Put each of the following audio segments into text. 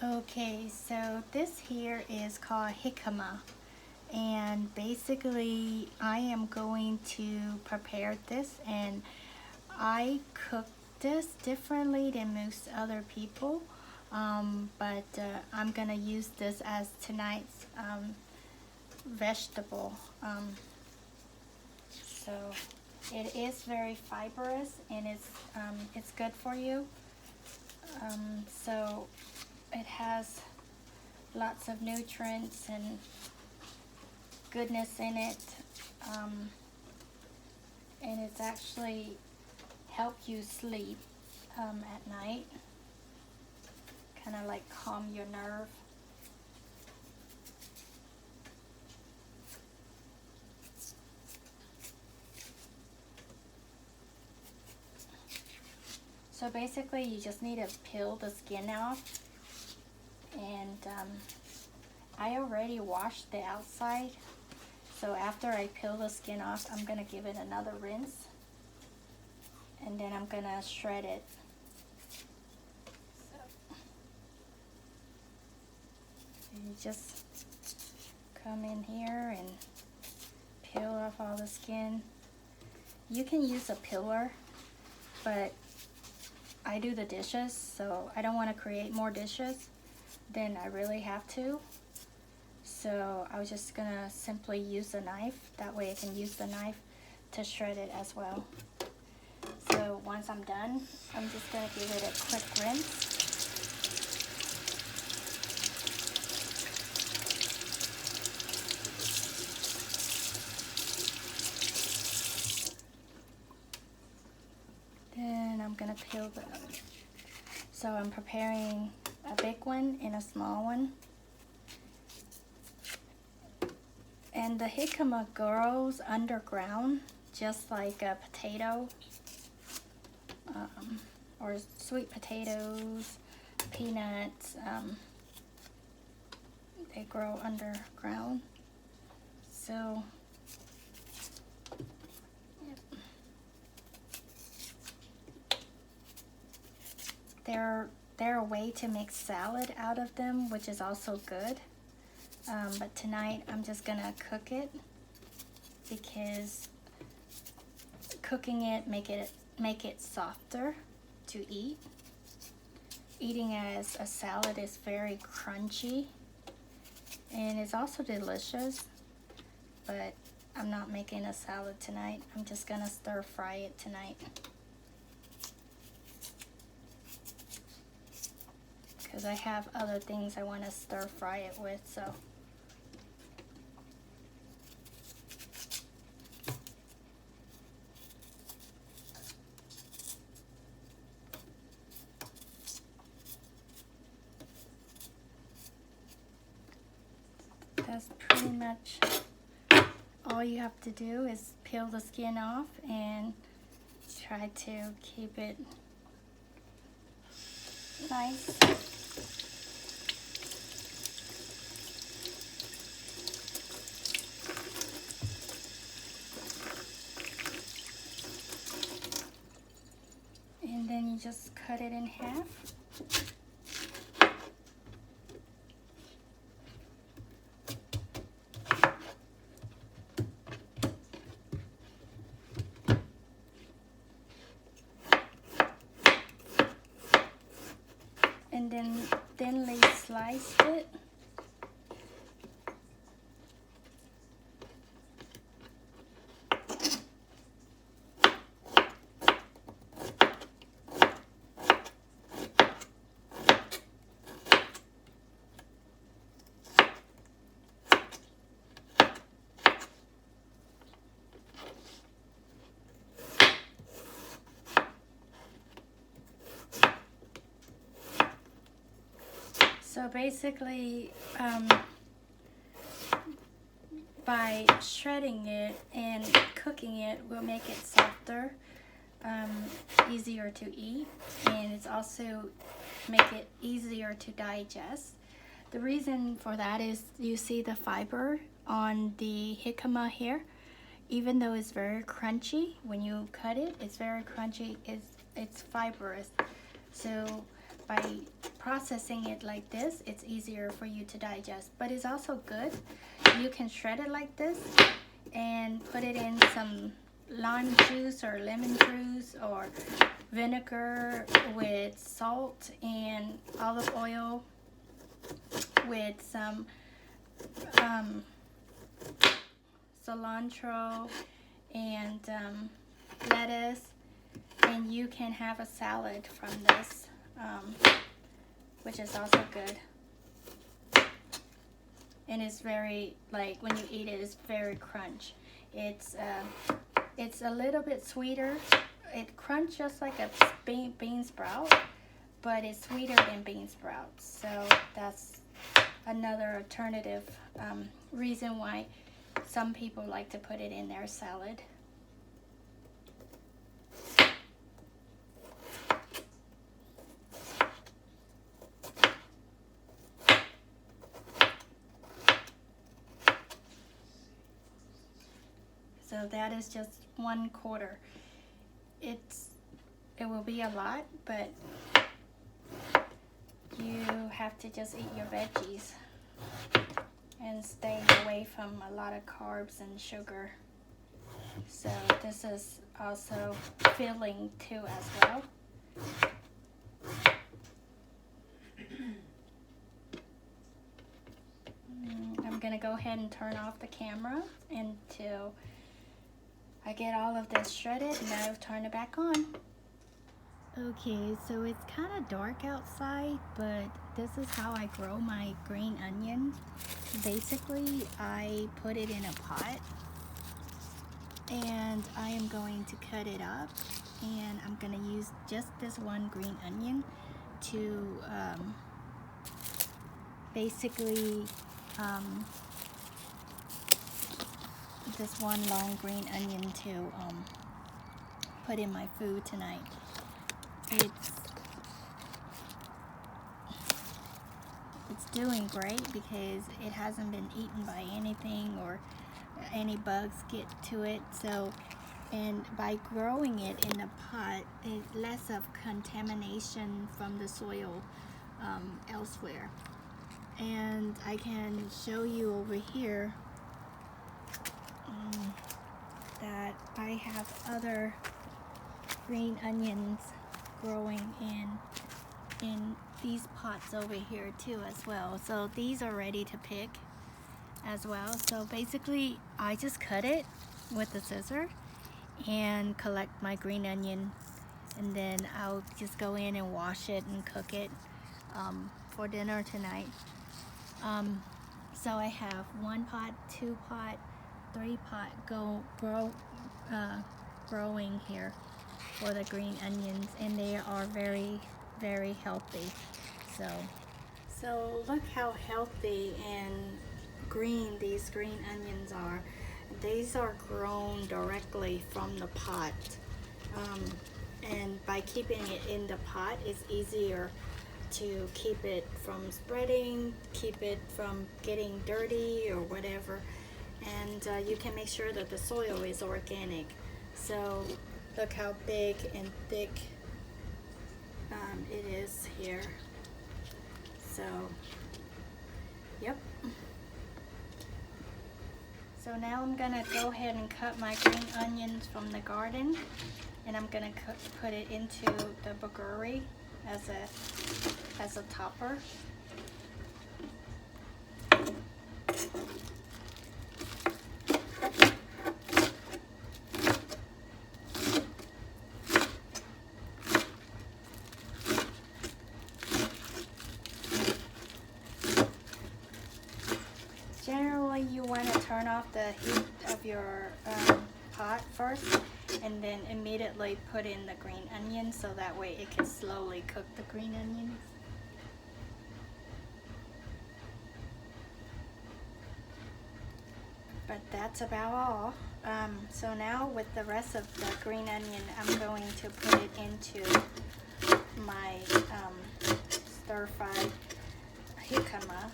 Okay, so this here is called jicama, and basically I am going to prepare this, and I cook this differently than most other people, but I'm gonna use this as tonight's vegetable. So it is very fibrous, and it's good for you. So it has lots of nutrients and goodness in it, and it's actually help you sleep at night, kind of like calm your nerve. So basically you just need to peel the skin off, and I already washed the outside, so after I peel the skin off, I'm gonna give it another rinse, and then I'm gonna shred it. So you just come in here and peel off all the skin. You can use a peeler, but I do the dishes, so I don't want to create more dishes than I really have to. So I was just gonna simply use a knife. That way I can use the knife to shred it as well. So once I'm done, I'm just gonna give it a quick rinse. Then I'm gonna peel the, so I'm preparing a big one and a small one. And the jicama grows underground, just like a potato, or sweet potatoes, peanuts. They grow underground. So, yep. They're a way to make salad out of them, which is also good. But tonight I'm just gonna cook it, because cooking it make it softer to eat. Eating as a salad is very crunchy, and it's also delicious, but I'm not making a salad tonight. I'm just gonna stir fry it tonight, because I have other things I want to stir fry it with. So that's pretty much all you have to do, is peel the skin off and try to keep it nice. And then you just cut it in half. And then thinly sliced it. So basically, by shredding it and cooking it will make it softer, easier to eat, and it's also make it easier to digest. The reason for that is, you see the fiber on the jicama here. Even though it's very crunchy, when you cut it, it's very crunchy. It's fibrous. So by processing it like this, it's easier for you to digest. But it's also good. You can shred it like this and put it in some lime juice or lemon juice or vinegar with salt and olive oil with some cilantro and lettuce, and you can have a salad from this, which is also good. And it's very, like, when you eat it, it's very crunch. It's a little bit sweeter. It crunch just like a bean sprout, but it's sweeter than bean sprouts. So that's another alternative reason why some people like to put it in their salad. So that is just 1/4. It will be a lot, but you have to just eat your veggies and stay away from a lot of carbs and sugar. So this is also filling too as well. I'm gonna go ahead and turn off the camera until I get all of this shredded, and I'll turn it back on. Okay, so it's kind of dark outside, but this is how I grow my green onion. Basically, I put it in a pot, and I am going to cut it up, and I'm going to use just this one green onion to basically this one long green onion to put in my food tonight. It's doing great because it hasn't been eaten by anything or any bugs get to it. So, and by growing it in a pot, it's less of contamination from the soil elsewhere. And I can show you over here that I have other green onions growing in these pots over here too as well. So these are ready to pick as well. So basically I just cut it with a scissor and collect my green onion, and then I'll just go in and wash it and cook it for dinner tonight. So I have 1 pot, 2 pot, 3 pot growing here for the green onions, and they are very, very healthy. So look how healthy and green these green onions are. These are grown directly from the pot, and by keeping it in the pot, it's easier to keep it from spreading, keep it from getting dirty or whatever, and you can make sure that the soil is organic. So look how big and thick it is here. So, yep. So now I'm gonna go ahead and cut my green onions from the garden, and I'm gonna put it into the baguri as a topper. Generally, you want to turn off the heat of your pot first, and then immediately put in the green onions, so that way it can slowly cook the green onions. But that's about all. So now with the rest of the green onion, I'm going to put it into my stir-fried jicama.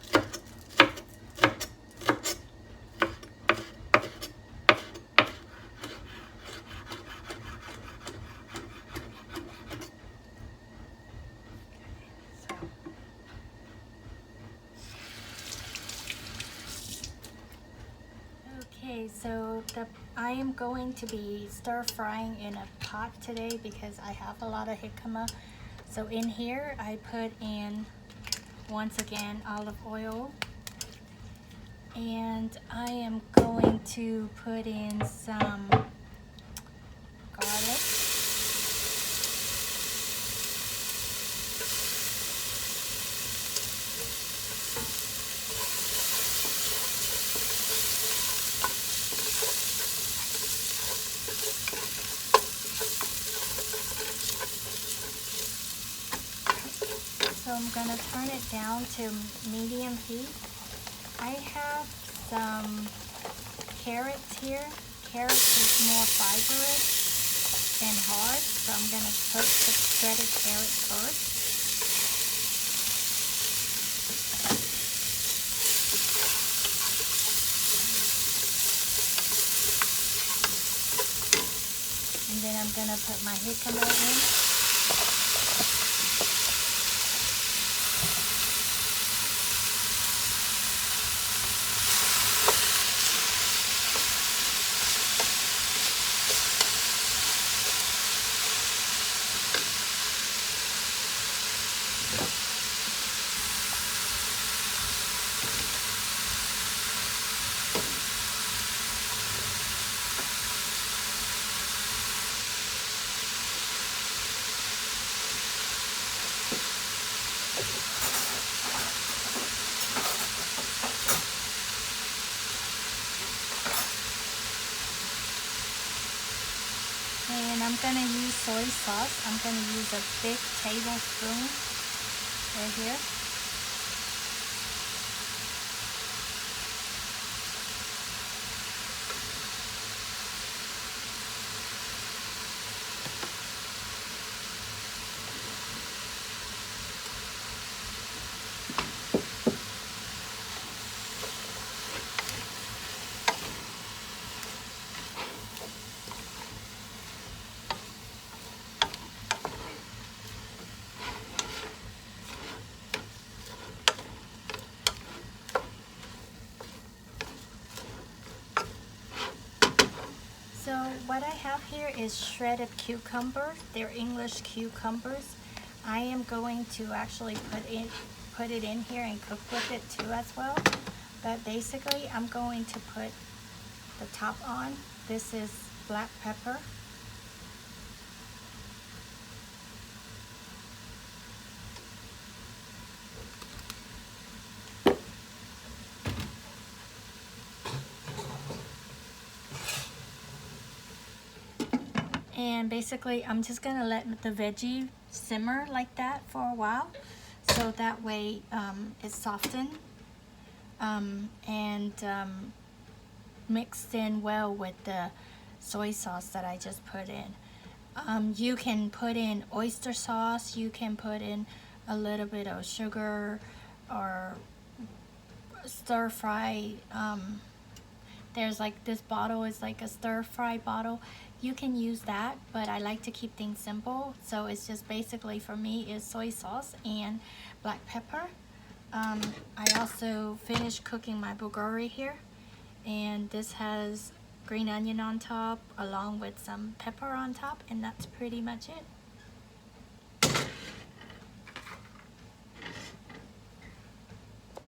Okay, so I am going to be stir frying in a pot today because I have a lot of jicama. So in here I put in, once again, olive oil, and I am going to put in some garlic. So I'm gonna turn it down to medium heat. I have some carrots here. Carrots is more fibrous and hard, so I'm gonna cook the shredded carrots first. And then I'm gonna put my jicama in. And I'm gonna use soy sauce. I'm gonna use a big tablespoon right here. So what I have here is shredded cucumber. They're English cucumbers. I am going to actually put it in here and cook with it too as well. But basically I'm going to put the top on. This is black pepper. And basically I'm just gonna let the veggie simmer like that for a while, so that way it's softened and mixed in well with the soy sauce that I just put in. You can put in oyster sauce, you can put in a little bit of sugar or stir fry. There's like this bottle is like a stir fry bottle. You can use that, but I like to keep things simple. So it's just basically for me is soy sauce and black pepper. I also finished cooking my bulgogi here, and this has green onion on top along with some pepper on top, and that's pretty much it.